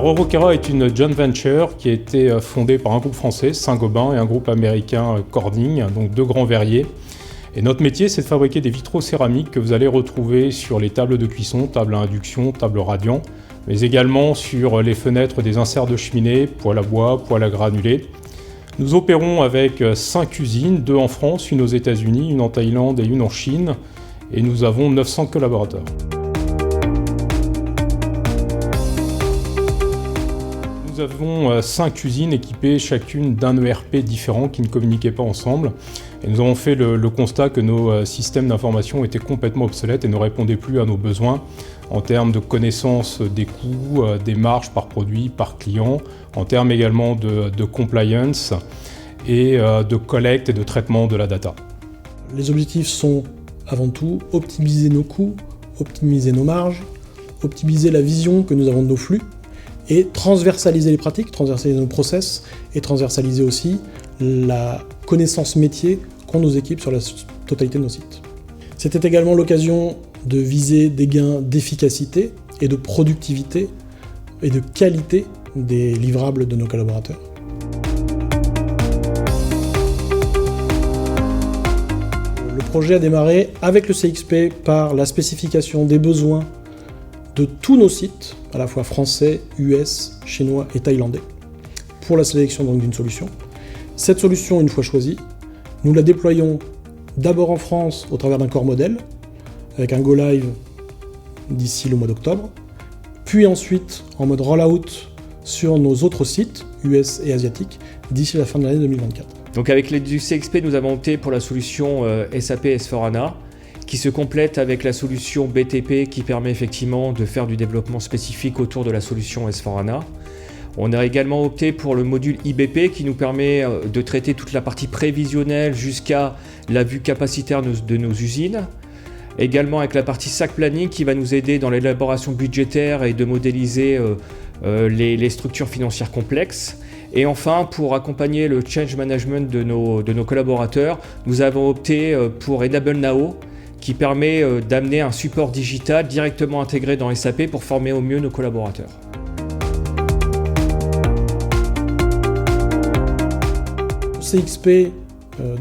Alors Eurokera est une joint venture qui a été fondée par un groupe français, Saint-Gobain, et un groupe américain, Corning, donc deux grands verriers. Et notre métier, c'est de fabriquer des vitraux céramiques que vous allez retrouver sur les tables de cuisson, tables à induction, tables radiant, mais également sur les fenêtres des inserts de cheminée, poêle à bois, poêle à granulés. Nous opérons avec 5 usines, 2 en France, une aux États-Unis, une en Thaïlande et une en Chine, et nous avons 900 collaborateurs. Nous avons 5 usines équipées chacune d'un ERP différent qui ne communiquaient pas ensemble. Et nous avons fait le constat que nos systèmes d'information étaient complètement obsolètes et ne répondaient plus à nos besoins en termes de connaissance des coûts, des marges par produit, par client, en termes également de compliance et de collecte et de traitement de la data. Les objectifs sont avant tout optimiser nos coûts, optimiser nos marges, optimiser la vision que nous avons de nos flux, et transversaliser les pratiques, transversaliser nos process et transversaliser aussi la connaissance métier qu'ont nos équipes sur la totalité de nos sites. C'était également l'occasion de viser des gains d'efficacité et de productivité et de qualité des livrables de nos collaborateurs. Le projet a démarré avec le CXP par la spécification des besoins de tous nos sites, à la fois français, US, chinois et thaïlandais, pour la sélection donc d'une solution. Cette solution, une fois choisie, nous la déployons d'abord en France au travers d'un corps modèle, avec un go live d'ici le mois d'octobre, puis ensuite en mode rollout sur nos autres sites, US et asiatiques, d'ici la fin de l'année 2024. Donc avec l'aide du CXP, nous avons opté pour la solution SAP S/4HANA, qui se complète avec la solution BTP qui permet effectivement de faire du développement spécifique autour de la solution S/4HANA. On a également opté pour le module IBP qui nous permet de traiter toute la partie prévisionnelle jusqu'à la vue capacitaire de nos usines. Également avec la partie SAC Planning qui va nous aider dans l'élaboration budgétaire et de modéliser les structures financières complexes. Et enfin, pour accompagner le change management de nos collaborateurs, nous avons opté pour Enable Now, qui permet d'amener un support digital directement intégré dans SAP pour former au mieux nos collaborateurs. CXP,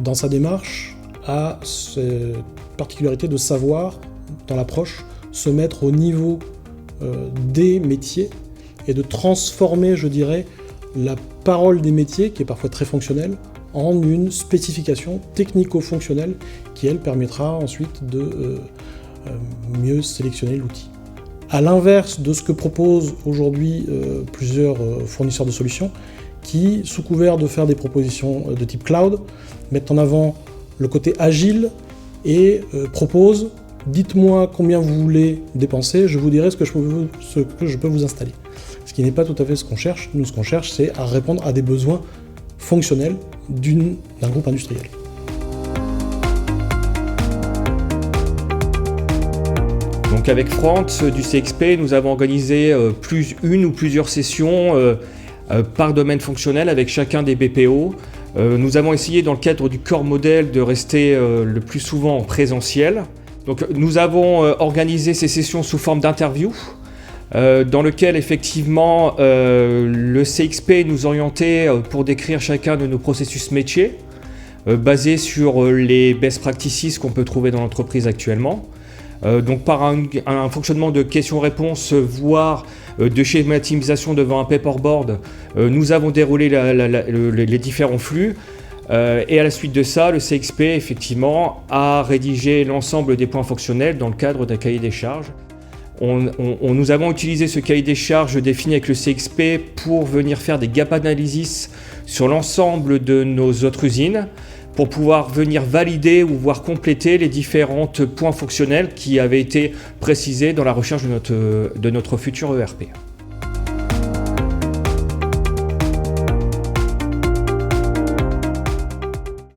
dans sa démarche, a cette particularité de savoir, dans l'approche, se mettre au niveau des métiers et de transformer, je dirais, la parole des métiers, qui est parfois très fonctionnelle, en une spécification technico-fonctionnelle qui, elle, permettra ensuite de mieux sélectionner l'outil. À l'inverse de ce que proposent aujourd'hui plusieurs fournisseurs de solutions, qui, sous couvert de faire des propositions de type cloud, mettent en avant le côté agile et proposent « dites-moi combien vous voulez dépenser, je vous dirai ce que je peux vous installer ». Ce qui n'est pas tout à fait ce qu'on cherche. Nous, ce qu'on cherche, c'est à répondre à des besoins fonctionnels d'un groupe industriel. Donc avec France du CXP, nous avons organisé une ou plusieurs sessions par domaine fonctionnel avec chacun des BPO. Nous avons essayé dans le cadre du corps modèle de rester le plus souvent en présentiel. Donc nous avons organisé ces sessions sous forme d'interview, dans lequel effectivement le CXP nous orientait pour décrire chacun de nos processus métiers, basés sur les best practices qu'on peut trouver dans l'entreprise actuellement. Donc par un fonctionnement de questions-réponses, voire de schématisation devant un paperboard, nous avons déroulé les différents flux. Et à la suite de ça, le CXP effectivement a rédigé l'ensemble des points fonctionnels dans le cadre d'un cahier des charges. Nous avons utilisé ce cahier des charges défini avec le CXP pour venir faire des gap analysis sur l'ensemble de nos autres usines pour pouvoir venir valider ou voire compléter les différents points fonctionnels qui avaient été précisés dans la recherche de notre futur ERP.